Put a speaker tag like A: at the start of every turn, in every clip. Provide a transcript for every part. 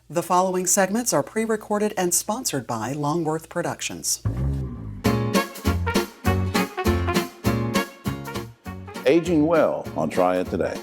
A: The following segments are pre-recorded and sponsored by Longworth Productions.
B: Aging Well on Triad Today.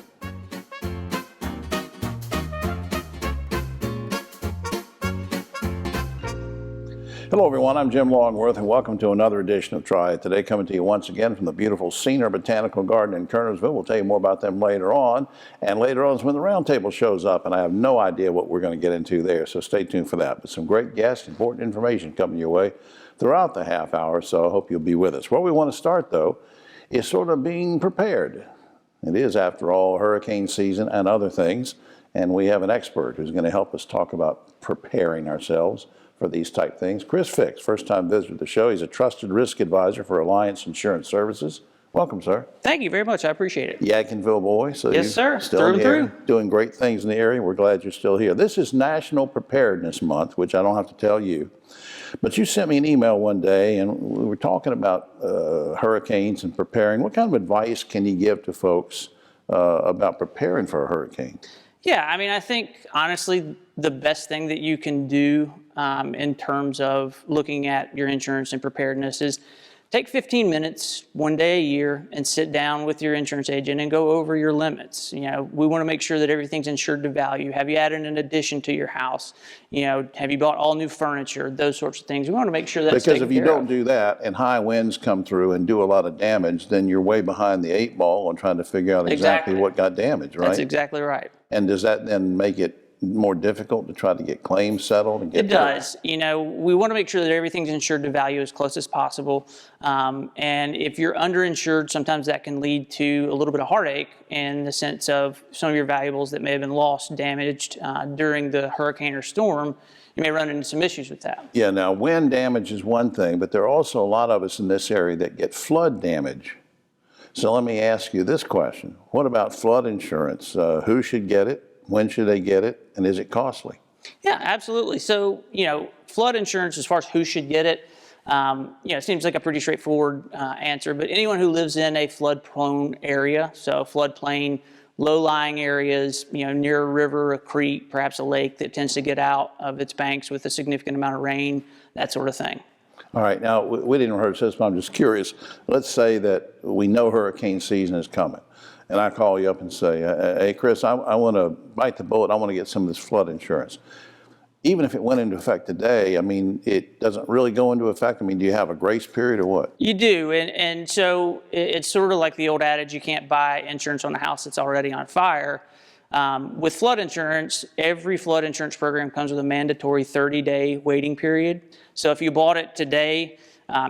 B: Hello everyone, I'm Jim Longworth and welcome to another edition of Triad Today, coming to you once again from the beautiful Senior Botanical Garden in Kernersville. We'll tell you more about them later on, and later on is when the roundtable shows up, and I have no idea what we're going to get into there, so stay tuned for that. But some great guests, important information coming your way throughout the half hour, so I hope you'll be with us. Where we want to start, though, is sort of being prepared. It is, after all, hurricane season and other things, and we have an expert who's going to help us talk about preparing ourselves for these type things. Chris Fix, first-time visitor to the show. He's a trusted risk advisor for Alliance Insurance Services. Welcome, sir.
C: Thank you very much. I appreciate it.
B: Yadkinville boy. So
C: yes, sir.
B: Still in the area, doing great things in the area. We're glad you're still here. This is National Preparedness Month, which I don't have to tell you. But you sent me an email one day, and we were talking about hurricanes and preparing. What kind of advice can you give to folks about preparing for a hurricane?
C: Yeah, I mean, I think, honestly, the best thing that you can do in terms of looking at your insurance and preparedness is take 15 minutes one day a year and sit down with your insurance agent and go over your limits. You know, we want to make sure that everything's insured to value. Have you added an addition to your house? You know, have you bought all new furniture? Those sorts of things. We want to make sure that's
B: because if you don't do that and high winds come through and do a lot of damage, then you're way behind the 8 ball on trying to figure out exactly what got damaged, right?
C: That's exactly right.
B: And does that then make it more difficult to try to get claims settled? And get
C: it does. You know, we want to make sure that everything's insured to value as close as possible. And if you're underinsured, sometimes that can lead to a little bit of heartache in the sense of some of your valuables that may have been lost, damaged during the hurricane or storm. You may run into some issues with that.
B: Yeah, now wind damage is one thing, but there are also a lot of us in this area that get flood damage. So let me ask you this question. What about flood insurance? Who should get it? When should they get it? And is it costly?
C: Yeah, absolutely. So, you know, flood insurance, as far as who should get it, you know, it seems like a pretty straightforward answer, but anyone who lives in a flood-prone area, so floodplain, low-lying areas, you know, near a river, a creek, perhaps a lake that tends to get out of its banks with a significant amount of rain, that sort of thing.
B: All right, now, we didn't rehearse this, but I'm just curious. Let's say that we know hurricane season is coming, and I call you up and say, hey, Chris, I want to bite the bullet. I want to get some of this flood insurance. Even if it went into effect today, I mean, it doesn't really go into effect. I mean, do you have a grace period or what?
C: You do, and so it's sort of like the old adage, you can't buy insurance on a house that's already on fire. With flood insurance, every flood insurance program comes with a mandatory 30-day waiting period. So if you bought it today,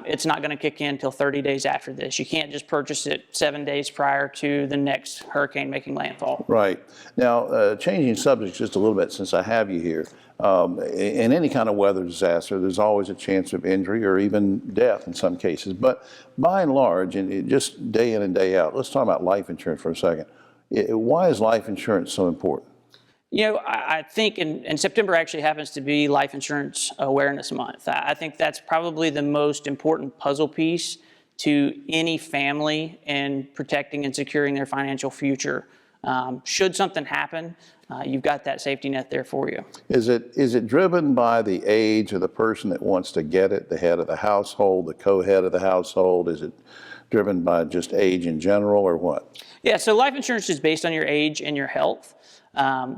C: it's not going to kick in until 30 days after this. You can't just purchase it 7 days prior to the next hurricane making landfall.
B: Right. Now, changing subjects just a little bit since I have you here. In any kind of weather disaster, there's always a chance of injury or even death in some cases. But by and large, and just day in and day out, let's talk about life insurance for a second. Why is life insurance so important?
C: You know, I think in September actually happens to be Life Insurance Awareness Month. I think that's probably the most important puzzle piece to any family in protecting and securing their financial future. Should something happen, you've got that safety net there for you.
B: Is it driven by the age of the person that wants to get it, the head of the household, the co-head of the household? Is it driven by just age in general or what?
C: Yeah, so life insurance is based on your age and your health.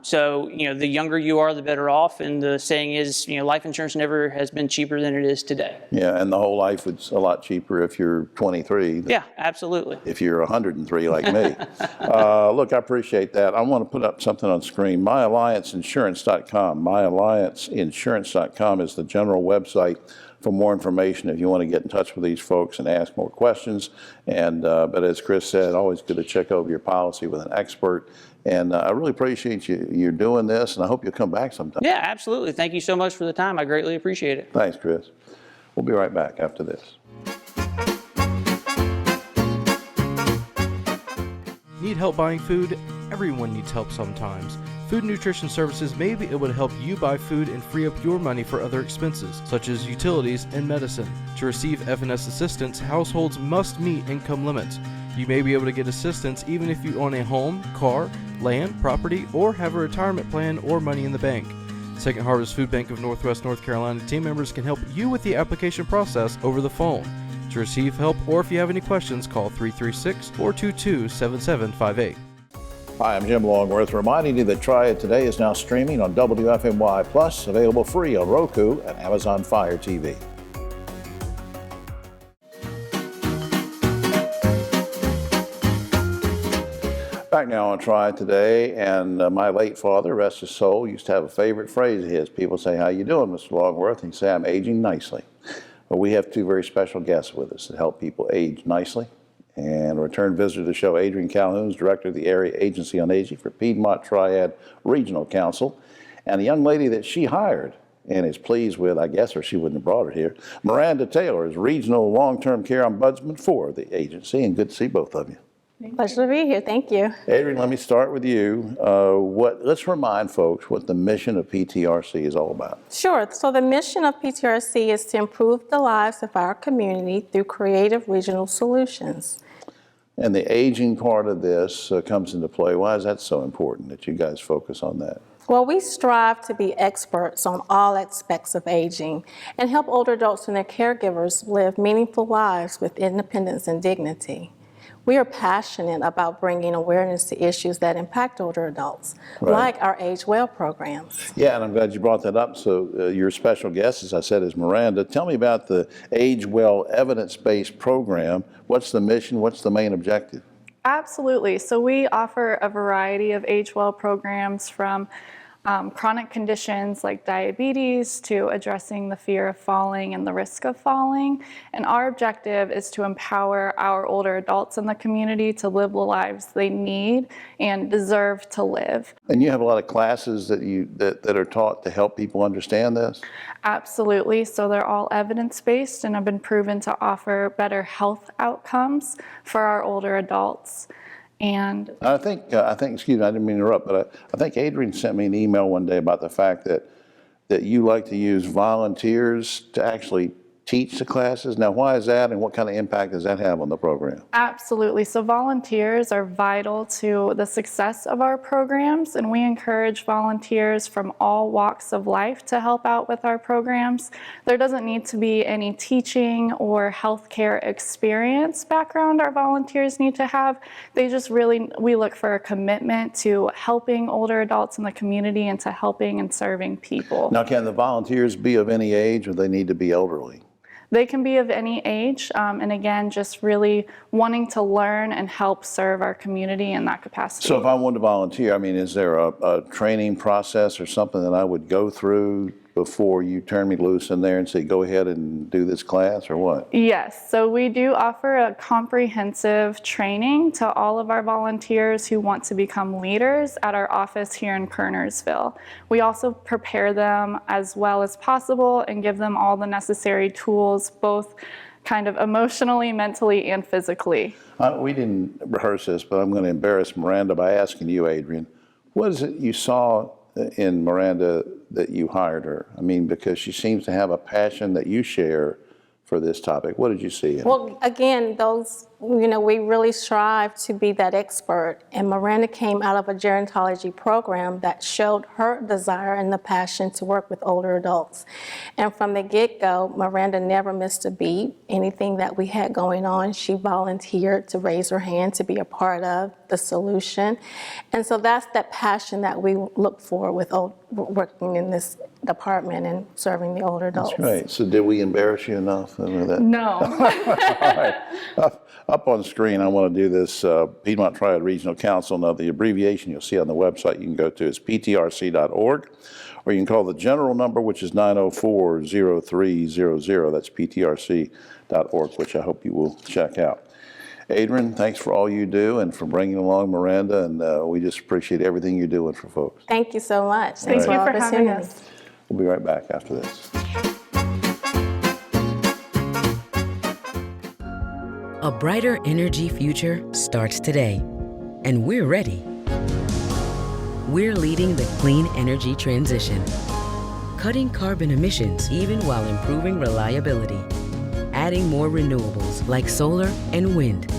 C: So, you know, the younger you are, the better off. And the saying is, you know, life insurance never has been cheaper than it is today.
B: Yeah, and the whole life is a lot cheaper if you're 23.
C: Yeah, absolutely.
B: If you're 103 like me. Look, I appreciate that. I want to put up something on screen. MyAllianceInsurance.com. MyAllianceInsurance.com is the general website for more information if you want to get in touch with these folks and ask more questions. And but as Chris said, always good to check over your policy with an expert. And I really appreciate you're doing this, and I hope you'll come back sometime.
C: Yeah, absolutely. Thank you so much for the time. I greatly appreciate it.
B: Thanks, Chris. We'll be right back after this.
D: Need help buying food? Everyone needs help sometimes. Food Nutrition Services may be able to help you buy food and free up your money for other expenses, such as utilities and medicine. To receive F&S assistance, households must meet income limits. You may be able to get assistance even if you own a home, car, land, property, or have a retirement plan or money in the bank. Second Harvest Food Bank of Northwest North Carolina team members can help you with the application process over the phone. To receive help or if you have any questions, call 336-422-7758.
B: Hi, I'm Jim Longworth, reminding you that Triad Today is now streaming on WFMY Plus, available free on Roku and Amazon Fire TV. Back now on Triad Today, and my late father, rest his soul, used to have a favorite phrase of his. People say, "How you doing, Mr. Longworth?" And he'd say, "I'm aging nicely." Well, we have two very special guests with us that help people age nicely. And a return visitor to the show, Adrienne Calhoun, director of the Area Agency on Aging for Piedmont Triad Regional Council, and a young lady that she hired and is pleased with, I guess, or she wouldn't have brought her here. Miranda Taylor is Regional Long-Term Care Ombudsman for the agency, and good to see both of you.
E: Pleasure to be here. Thank you.
B: Adrienne, let me start with you. Let's remind folks what the mission of PTRC is all about.
E: Sure. So the mission of PTRC is to improve the lives of our community through creative regional solutions.
B: And the aging part of this comes into play. Why is that so important that you guys focus on that?
E: Well, we strive to be experts on all aspects of aging and help older adults and their caregivers live meaningful lives with independence and dignity. We are passionate about bringing awareness to issues that impact older adults, like our Age Well programs.
B: Yeah, and I'm glad you brought that up. So your special guest, as I said, is Miranda. Tell me about the Age Well evidence-based program. What's the mission? What's the main objective?
F: Absolutely. So we offer a variety of Age Well programs, from chronic conditions like diabetes to addressing the fear of falling and the risk of falling. And our objective is to empower our older adults in the community to live the lives they need and deserve to live.
B: And you have a lot of classes that are taught to help people understand this?
F: Absolutely. So they're all evidence-based and have been proven to offer better health outcomes for our older adults. And
B: I think, excuse me, I didn't mean to interrupt, but I think Adrienne sent me an email one day about the fact that you like to use volunteers to actually teach the classes. Now, why is that, and what kind of impact does that have on the program?
F: Absolutely. So volunteers are vital to the success of our programs, and we encourage volunteers from all walks of life to help out with our programs. There doesn't need to be any teaching or healthcare experience background our volunteers need to have. We look for a commitment to helping older adults in the community and to helping and serving people.
B: Now, can the volunteers be of any age, or they need to be elderly?
F: They can be of any age, and again, just really wanting to learn and help serve our community in that capacity.
B: So if I wanted to volunteer, I mean, is there a training process or something that I would go through before you turn me loose in there and say, go ahead and do this class, or what?
F: Yes, so we do offer a comprehensive training to all of our volunteers who want to become leaders at our office here in Kernersville. We also prepare them as well as possible and give them all the necessary tools, both kind of emotionally, mentally, and physically.
B: We didn't rehearse this, but I'm going to embarrass Miranda by asking you, Adrienne, what is it you saw in Miranda that you hired her? I mean, because she seems to have a passion that you share for this topic. What did you see?
E: Well, again, we really strive to be that expert, and Miranda came out of a gerontology program that showed her desire and the passion to work with older adults. And from the get-go, Miranda never missed a beat. Anything that we had going on, she volunteered to raise her hand to be a part of the solution. And so that's that passion that we look for with working in this department and serving the older adults.
B: That's great. So did we embarrass you enough with that?
F: No.
B: All right. Up on the screen, I want to do this Piedmont Triad Regional Council. Now, the abbreviation you'll see on the website you can go to is ptrc.org, or you can call the general number, which is 904-0300. That's ptrc.org, which I hope you will check out. Adrienne, thanks for all you do and for bringing along Miranda, and we just appreciate everything you're doing for folks.
E: Thank you so much.
F: Thank you for having us.
B: We'll be right back after this.
G: A brighter energy future starts today, and we're ready. We're leading the clean energy transition, cutting carbon emissions even while improving reliability, adding more renewables like solar and wind,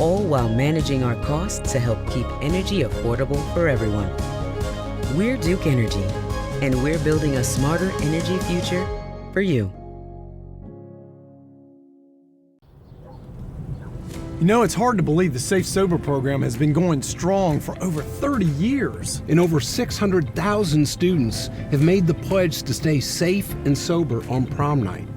G: all while managing our costs to help keep energy affordable for everyone. We're Duke Energy, And we're building a smarter energy future for you.
H: You know, it's hard to believe the Safe Sober program has been going strong for over 30 years.
I: And over 600,000 students have made the pledge to stay safe and sober on prom night.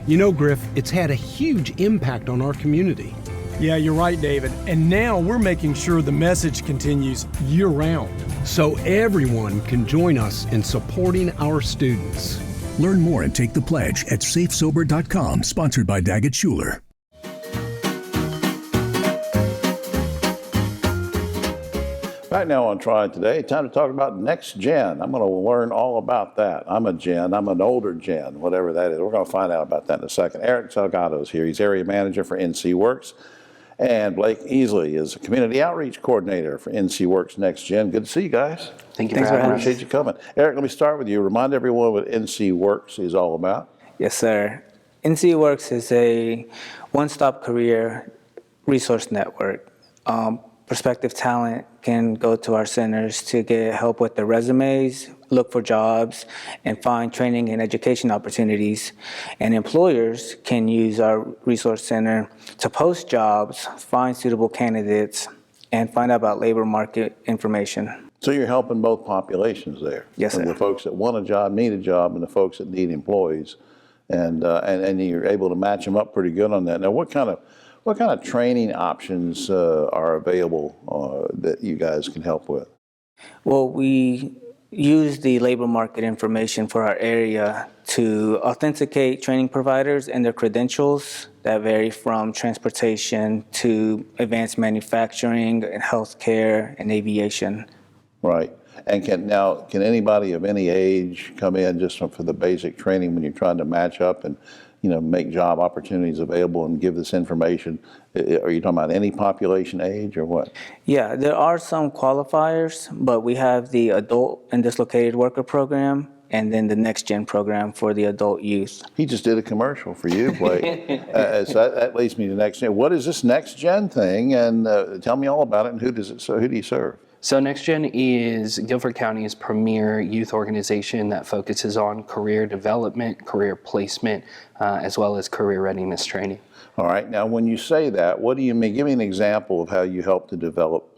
I: You know, Griff, it's had a huge impact on our community.
H: Yeah, you're right, David. And now we're making sure the message continues year-round.
I: So everyone can join us in supporting our students.
J: Learn more and take the pledge at safesober.com, sponsored by Daggett Schuler.
B: Right now on Triad Today, time to talk about NextGen. I'm going to learn all about that. I'm a gen, I'm an older gen, whatever that is. We're going to find out about that in a second. Eric Salgado is here. He's area manager for NCWorks. And Blake Easley is a community outreach coordinator for NCWorks NextGen. Good to see you guys.
K: Thank you for having us.
B: Appreciate you coming. Eric, let me start with you. Remind everyone what NCWorks is all about.
K: Yes, sir. NCWorks is a one-stop career resource network. Prospective talent can go to our centers to get help with their resumes, look for jobs, and find training and education opportunities. And employers can use our resource center to post jobs, find suitable candidates, and find out about labor market information.
B: So you're helping both populations there.
K: Yes, sir.
B: The folks that want a job, need a job, and the folks that need employees. And you're able to match them up pretty good on that. Now, what kind of training options are available that you guys can help with?
K: Well, we use the labor market information for our area to authenticate training providers and their credentials that vary from transportation to advanced manufacturing and healthcare and aviation.
B: Right. And can anybody of any age come in just for the basic training when you're trying to match up and make job opportunities available and give this information? Are you talking about any population age or what?
K: Yeah, there are some qualifiers, but we have the adult and dislocated worker program and then the NextGen program for the adult youth.
B: He just did a commercial for you, Blake. So that leads me to NextGen. What is this NextGen thing? And tell me all about it and who do you serve?
L: So NextGen is Guilford County's premier youth organization that focuses on career development, career placement, as well as career readiness training.
B: All right. Now, when you say that, what do you mean? Give me an example of how you help to develop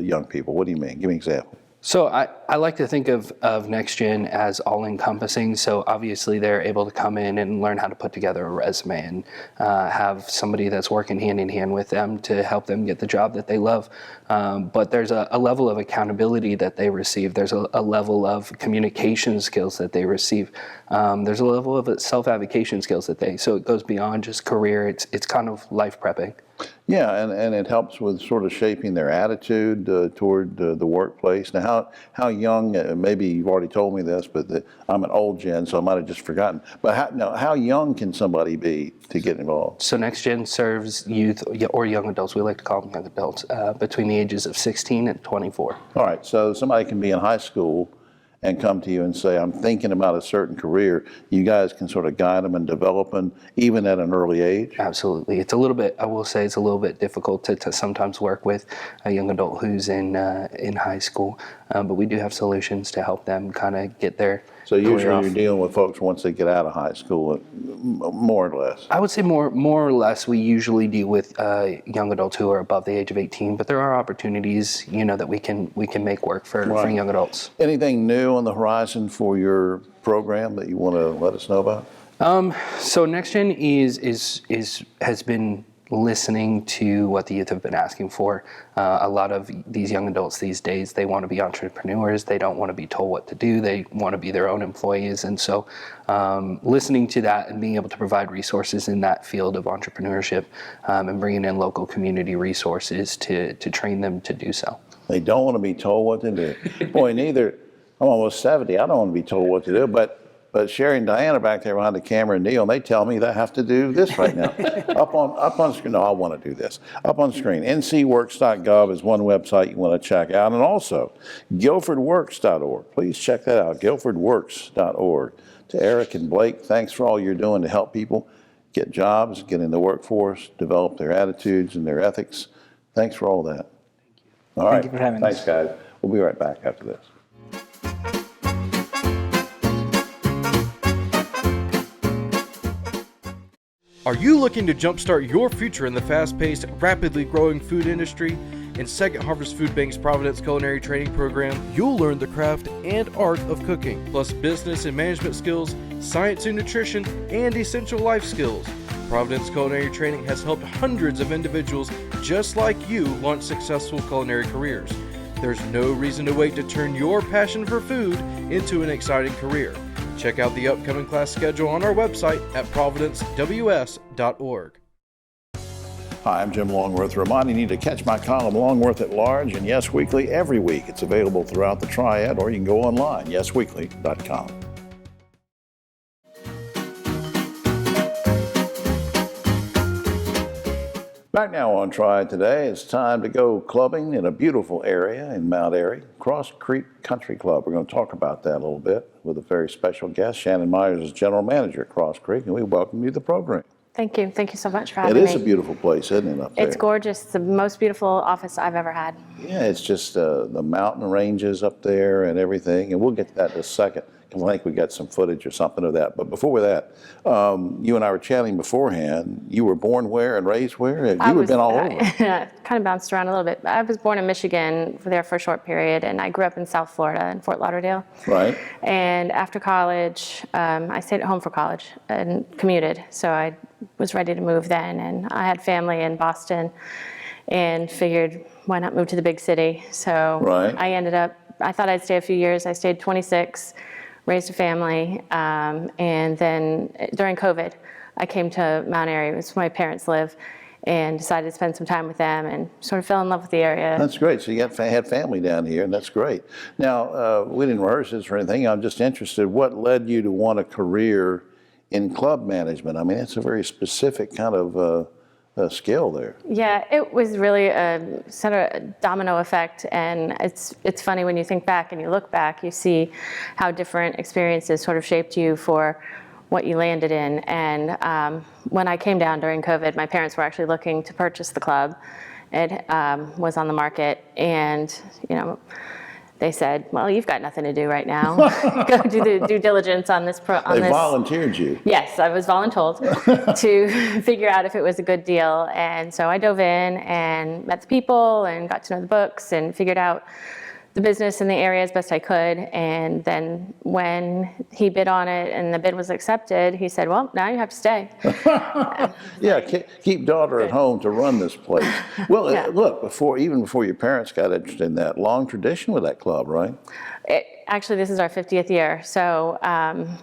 B: young people. What do you mean? Give me an example.
L: So I like to think of NextGen as all-encompassing. So obviously they're able to come in and learn how to put together a resume and have somebody that's working hand in hand with them to help them get the job that they love. But there's a level of accountability that they receive. There's a level of communication skills that they receive. There's a level of self-advocation skills so it goes beyond just career. It's kind of life prepping.
B: Yeah, and it helps with sort of shaping their attitude toward the workplace. Now, how young, maybe you've already told me this, but I'm an old gen, so I might have just forgotten. But how young can somebody be to get involved?
L: So NextGen serves youth or young adults, we like to call them young adults, between the ages of 16 and 24.
B: All right, so somebody can be in high school and come to you and say, I'm thinking about a certain career. You guys can sort of guide them and develop them even at an early age?
L: Absolutely. It's a little bit, I will say it's a little bit difficult to sometimes work with a young adult who's in high school, but we do have solutions to help them kind of get their
B: So usually you're dealing with folks once they get out of high school, more or less.
L: I would say more or less we usually deal with young adults who are above the age of 18, but there are opportunities, that we can make work for young adults.
B: Anything new on the horizon for your program that you want to let us know about?
L: So NextGen has been listening to what the youth have been asking for. A lot of these young adults these days, they want to be entrepreneurs. They don't want to be told what to do. They want to be their own employees. And so listening to that and being able to provide resources in that field of entrepreneurship and bringing in local community resources to train them to do so.
B: They don't want to be told what to do. Boy, neither. I'm almost 70. I don't want to be told what to do, but Sherry and Diana back there behind the camera and Neil, and they tell me that I have to do this right now. up on screen. No, I want to do this. Up on screen. NCWorks.gov is one website you want to check out, and also GuilfordWorks.org. Please check that out. GuilfordWorks.org. To Eric and Blake, thanks for all you're doing to help people get jobs, get in the workforce, develop their attitudes and their ethics. Thanks for all that. All right.
K: Thank you for having us.
B: Thanks, guys. We'll be right back after this.
D: Are you looking to jumpstart your future in the fast-paced, rapidly growing food industry? In Second Harvest Food Bank's Providence Culinary Training Program, you'll learn the craft and art of cooking, plus business and management skills, science and nutrition, and essential life skills. Providence Culinary Training has helped hundreds of individuals just like you launch successful culinary careers. There's no reason to wait to turn your passion for food into an exciting career. Check out the upcoming class schedule on our website at providencews.org.
B: Hi, I'm Jim Longworth, reminding you to catch my column Longworth at Large and Yes Weekly every week. It's available throughout the Triad, or you can go online, yesweekly.com. Back now on Triad Today, it's time to go clubbing in a beautiful area in Mount Airy, Cross Creek Country Club. We're going to talk about that a little bit with a very special guest. Shannon Myers is General Manager at Cross Creek, and we welcome you to the program.
M: Thank you. Thank you so much for having me.
B: It is a beautiful place, isn't it, up there?
M: It's gorgeous. It's the most beautiful office I've ever had.
B: Yeah, it's just the mountain ranges up there and everything, and we'll get to that in a second. I think we got some footage or something of that. But before that, you and I were chatting beforehand. You were born where and raised where? You've been all over.
M: Kind of bounced around a little bit. I was born in Michigan there for a short period, and I grew up in South Florida in Fort Lauderdale.
B: Right.
M: And after college, I stayed at home for college and commuted. So I was ready to move then, and I had family in Boston and figured, why not move to the big city? So
B: right.
M: I thought I'd stay a few years. I stayed 26. Raised a family, and then during COVID, I came to Mount Airy, it was where my parents live, and decided to spend some time with them and sort of fell in love with the area.
B: That's great. So you had family down here, and that's great. Now, we didn't rehearse this or anything. I'm just interested, what led you to want a career in club management? I mean, it's a very specific kind of skill there.
M: Yeah, it was really a sort of domino effect, and it's funny when you think back and you look back, you see how different experiences sort of shaped you for what you landed in. And when I came down during COVID, my parents were actually looking to purchase the club. It was on the market, and they said, well, you've got nothing to do right now. Go do the due diligence on this.
B: They volunteered you.
M: Yes, I was voluntold to figure out if it was a good deal. And so I dove in and met the people and got to know the books and figured out the business in the area as best I could. And then when he bid on it and the bid was accepted, he said, well, now you have to stay.
B: Yeah, keep daughter at home to run this place. Well,
M: Yeah.
B: Look, even before your parents got interested in that, long tradition with that club, right?
M: Actually, this is our 50th year, so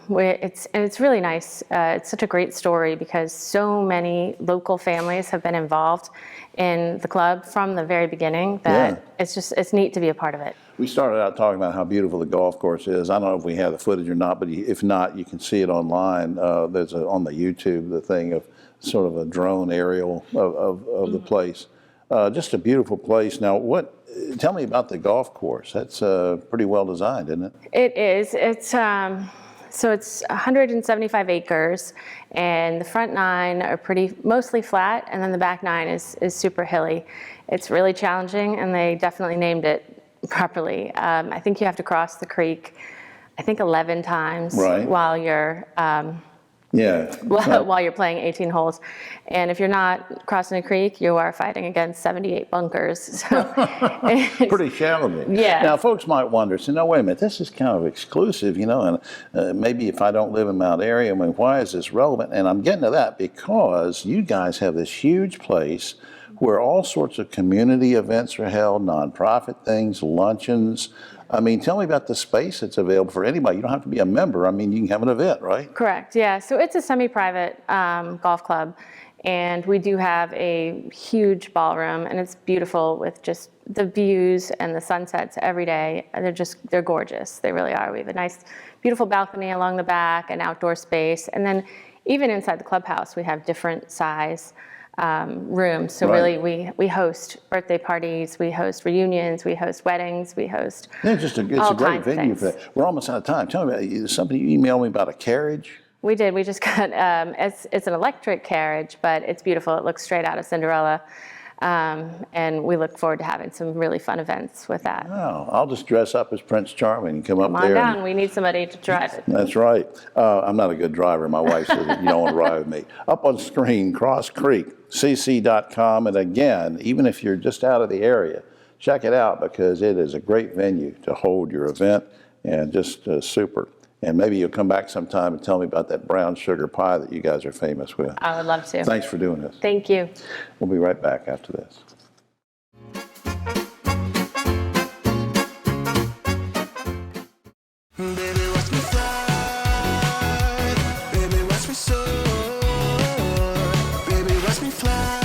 M: it's really nice. It's such a great story because so many local families have been involved in the club from the very beginning that it's neat to be a part of it.
B: We started out talking about how beautiful the golf course is. I don't know if we have the footage or not, but if not, you can see it online. There's on the YouTube, the thing of sort of a drone aerial of the place. Just a beautiful place. Now, tell me about the golf course. That's pretty well designed, isn't it?
M: It is. It's it's 175 acres, and the front 9 are mostly flat, and then the back 9 is super hilly. It's really challenging, and they definitely named it properly. I think you have to cross the creek, 11 times while you're while you're playing 18 holes. And if you're not crossing a creek, you are fighting against 78 bunkers. So
B: pretty challenging.
M: Yeah.
B: Now, folks might wonder, so no, wait a minute, this is kind of exclusive, and maybe if I don't live in Mount Airy, I mean, why is this relevant? And I'm getting to that because you guys have this huge place where all sorts of community events are held, nonprofit things, luncheons. I mean, tell me about the space that's available for anybody. You don't have to be a member. I mean, you can have an event, right?
M: Correct, yeah. So it's a semi-private golf club, and we do have a huge ballroom, and it's beautiful with just the views and the sunsets every day. They're gorgeous. They really are. We have a nice, beautiful balcony along the back, an outdoor space, and then even inside the clubhouse, we have different size rooms. So really, we host birthday parties, we host reunions, we host weddings, we host
B: it's a great venue for that. We're almost out of time. Tell me, somebody emailed me about a carriage.
M: We did. We just got, it's an electric carriage, but it's beautiful. It looks straight out of Cinderella. And we look forward to having some really fun events with that.
B: Oh, I'll just dress up as Prince Charming and come up
M: Come
B: there.
M: on down. We need somebody to drive it.
B: That's right. I'm not a good driver. My wife says you don't want to ride with me. Up on screen, crosscreekcc.com. And again, even if you're just out of the area, check it out because it is a great venue to hold your event and just super. And maybe you'll come back sometime and tell me about that brown sugar pie that you guys are famous with.
M: I would love to.
B: Thanks for doing this.
M: Thank you.
B: We'll be right back after this.
N: Baby, watch me fly. Baby, watch me soar. Baby, watch me fly.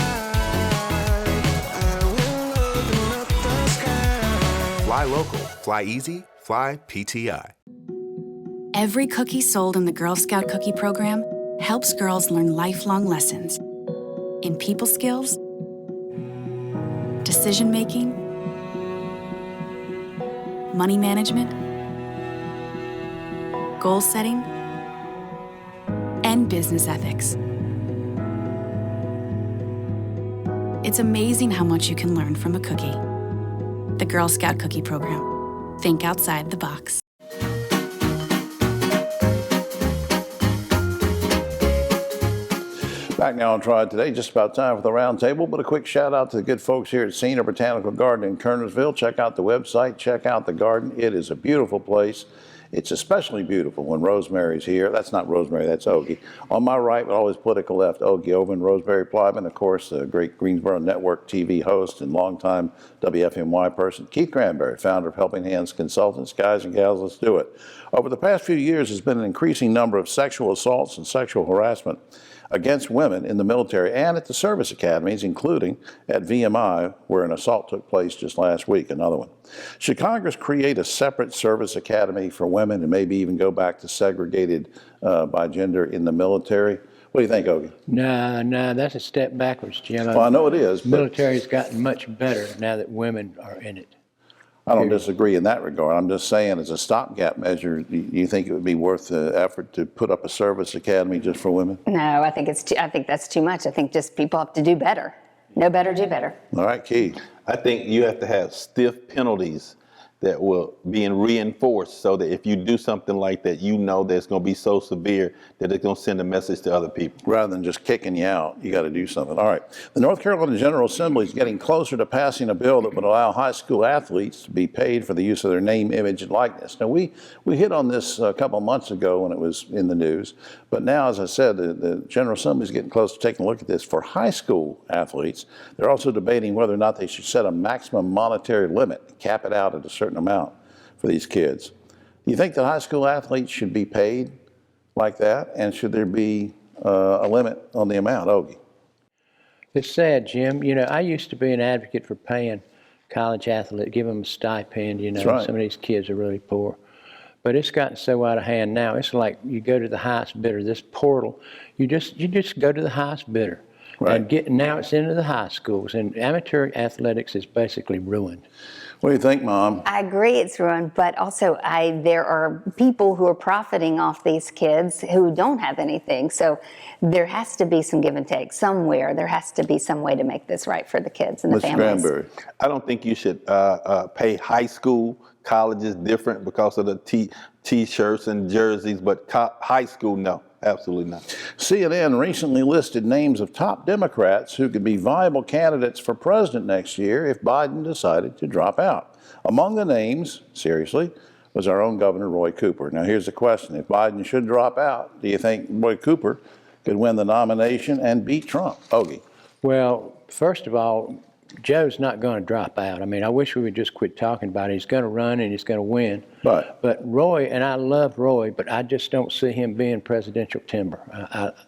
N: I will open up the sky.
O: Fly local, fly easy, fly PTI.
P: Every cookie sold in the Girl Scout Cookie Program helps girls learn lifelong lessons in people skills, decision making, money management, goal setting, and business ethics. It's amazing how much you can learn from a cookie. The Girl Scout Cookie Program. Think outside the box.
B: Back now on Triad Today, just about time for the round table, but a quick shout out to the good folks here at Senior Botanical Garden in Kernersville. Check out the website, check out the garden. It is a beautiful place. It's especially beautiful when Rosemary's here. That's not Rosemary, that's Ogie. On my right, but always political left, Ogie over and Rosemary Plyman, of course, the great Greensboro Network TV host and longtime WFMY person. Keith Granberry, founder of Helping Hands Consultants. Guys and gals, let's do it. Over the past few years, there's been an increasing number of sexual assaults and sexual harassment against women in the military and at the service academies, including at VMI, where an assault took place just last week, another one. Should Congress create a separate service academy for women and maybe even go back to segregated by gender in the military? What do you think, Ogie?
Q: No, that's a step backwards, Jim.
B: Well, I know it is.
Q: The military's gotten much better now that women are in it.
B: I don't disagree in that regard. I'm just saying, as a stopgap measure, do you think it would be worth the effort to put up a service academy just for women?
R: No, I think that's too much. I think just people have to do better. Know better, do better.
B: All right, Keith.
S: I think you have to have stiff penalties that will be reinforced so that if you do something like that, you know that it's going to be so severe that it's going to send a message to other people.
B: Rather than just kicking you out, you got to do something. All right. The North Carolina General Assembly is getting closer to passing a bill that would allow high school athletes to be paid for the use of their name, image, and likeness. Now, we hit on this a couple of months ago when it was in the news, but now, as I said, the General Assembly is getting close to taking a look at this. For high school athletes, they're also debating whether or not they should set a maximum monetary limit, cap it out at a certain amount for these kids. Do you think that high school athletes should be paid like that, and should there be a limit on the amount, Ogie?
Q: It's sad, Jim. You know, I used to be an advocate for paying college athletes, give them a stipend. You know,
B: right.
Q: Some of these kids are really poor. But it's gotten so out of hand now. It's like you go to the highest bidder. This portal, you just go to the highest bidder.
B: Right.
Q: And now it's into the high schools, and amateur athletics is basically ruined.
B: What do you think, Mom?
R: I agree it's ruined, but also there are people who are profiting off these kids who don't have anything. So there has to be some give and take somewhere. There has to be some way to make this right for the kids and the families.
B: Granberry.
S: I don't think you should pay high school colleges different because of the T-shirts and jerseys, but high school, no. Absolutely not.
B: CNN recently listed names of top Democrats who could be viable candidates for president next year if Biden decided to drop out. Among the names, seriously, was our own Governor Roy Cooper. Now here's the question. If Biden should drop out, do you think Roy Cooper could win the nomination and beat Trump? Ogie.
Q: Well, first of all, Joe's not going to drop out. I mean, I wish we would just quit talking about it. He's going to run and he's going to win.
B: Right.
Q: But Roy, and I love Roy, but I just don't see him being presidential timber.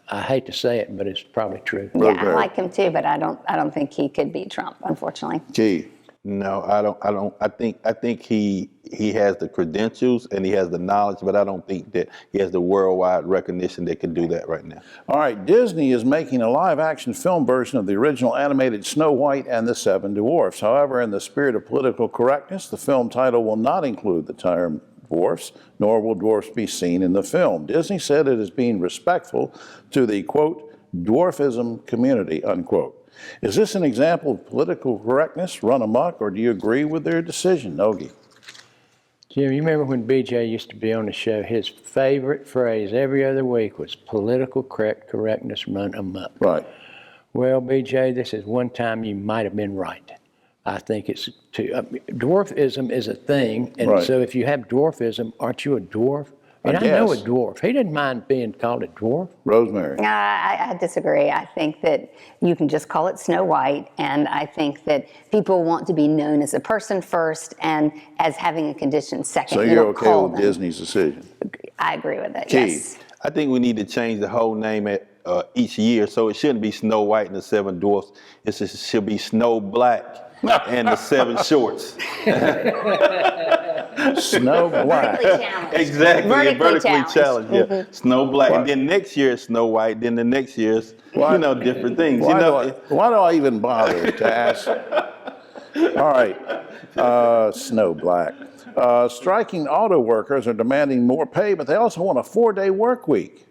Q: I hate to say it, but it's probably true.
R: Yeah, I like him too, but I don't think he could beat Trump, unfortunately.
B: Gee.
S: No, I don't. I think he has the credentials and he has the knowledge, but I don't think that he has the worldwide recognition that can do that right now.
B: All right, Disney is making a live-action film version of the original animated Snow White and the Seven Dwarfs. However, in the spirit of political correctness, the film title will not include the term dwarfs, nor will dwarfs be seen in the film. Disney said it is being respectful to the, quote, dwarfism community, unquote. Is this an example of political correctness run amok, or do you agree with their decision, Ogie?
Q: Jim, you remember when BJ used to be on the show, his favorite phrase every other week was political correctness run amok.
B: Right.
Q: Well, BJ, this is one time you might have been right. I think it's dwarfism is a thing, and
B: Right.
Q: so if you have dwarfism, aren't you a dwarf? And I know a dwarf. He doesn't mind being called a dwarf.
B: Rosemary.
R: I disagree. I think that you can just call it Snow White, and I think that people want to be known as a person first and as having a condition second.
B: So
R: You
B: you're
R: don't
B: okay
R: call
B: with
R: them.
B: Disney's decision?
R: I agree with it,
B: Keith.
R: yes.
S: I think we need to change the whole name at each year, so it shouldn't be Snow White and the Seven Dwarfs. It should be Snow Black and the Seven Shorts.
B: Snow Black.
S: Exactly, vertically challenged. Yeah,
R: Mm-hmm.
S: Snow Black, and then next year it's Snow White. Then the next year's different things.
B: Why do I even bother to ask? All right, Snow Black. Striking auto workers are demanding more pay, but they also want a 4-day work week.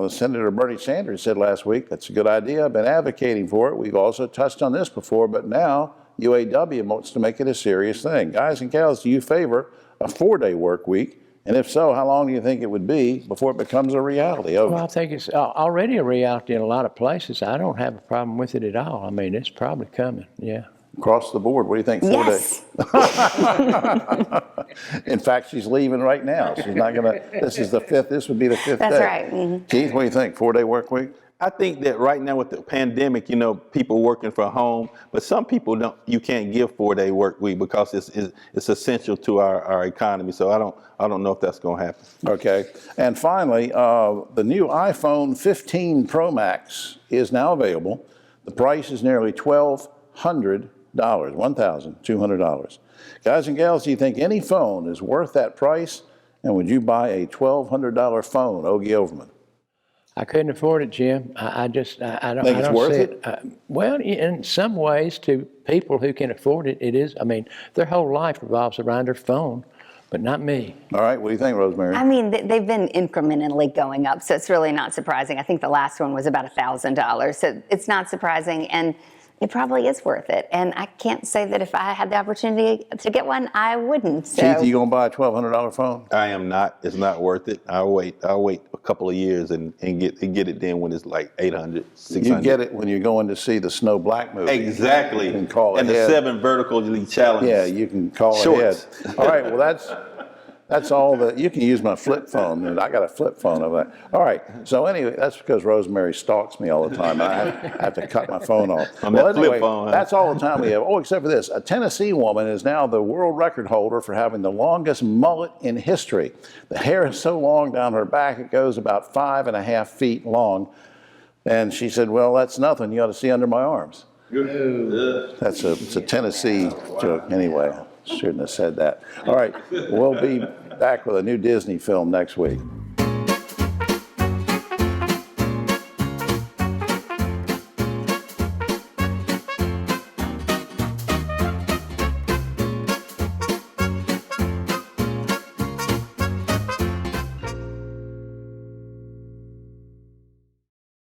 B: Senator Bernie Sanders said last week, that's a good idea. I've been advocating for it. We've also touched on this before, but now UAW wants to make it a serious thing. Guys and gals, do you favor a 4-day work week? And if so, how long do you think it would be before it becomes a reality?
Q: Well, I think it's already a reality in a lot of places. I don't have a problem with it at all. I mean, it's probably coming, yeah.
B: Across the board, what do you think? 4
R: Yes.
B: days? In fact, she's leaving right now. She's not going to, this is the fifth, this would be the fifth
R: That's
B: day.
R: right. Mhm.
B: Keith, what do you think? 4-day work week?
S: I think that right now with the pandemic, people working from home, but some people don't. You can't give 4-day work week because it's essential to our economy. So I don't know if that's going to happen.
B: Okay. And finally, the new iPhone 15 Pro Max is now available. The price is nearly $1,200, $1,200. Guys and gals, do you think any phone is worth that price? And would you buy a $1,200 phone, Ogie Overman?
Q: I couldn't afford it, Jim. I don't
B: Think it's
Q: I don't
B: worth
Q: see
B: it?
Q: Well, in some ways, to people who can afford it, it is. I mean, their whole life revolves around their phone, but not me.
B: All right, what do you think, Rosemary?
R: I mean, they've been incrementally going up, so it's really not surprising. I think the last one was about $1,000, so it's not surprising, and it probably is worth it. And I can't say that if I had the opportunity to get one, I wouldn't. So.
B: Keith, you gonna buy a $1,200 phone?
S: I am not. It's not worth it. I'll wait a couple of years and get it then when it's like $800, $600.
B: You get it when you're going to see the Snow Black movie.
S: Exactly.
B: You can call
S: and
B: ahead.
S: the 7 vertically challenged.
B: Yeah, you can call
S: Shorts.
B: ahead. All right, well that's all you can use my flip phone, and I got a flip phone over that. All right, so anyway, that's because Rosemary stalks me all the time. I have to cut my phone off.
S: On that flip phone, huh?
B: That's all the time we have. Oh, except for this, a Tennessee woman is now the world record holder for having the longest mullet in history. The hair is so long down her back, it goes about 5.5 feet long. And she said, well, that's nothing. You ought to see under my arms. It's a Tennessee joke. Anyway, shouldn't have said that. All right, we'll be back with a new Disney film next week.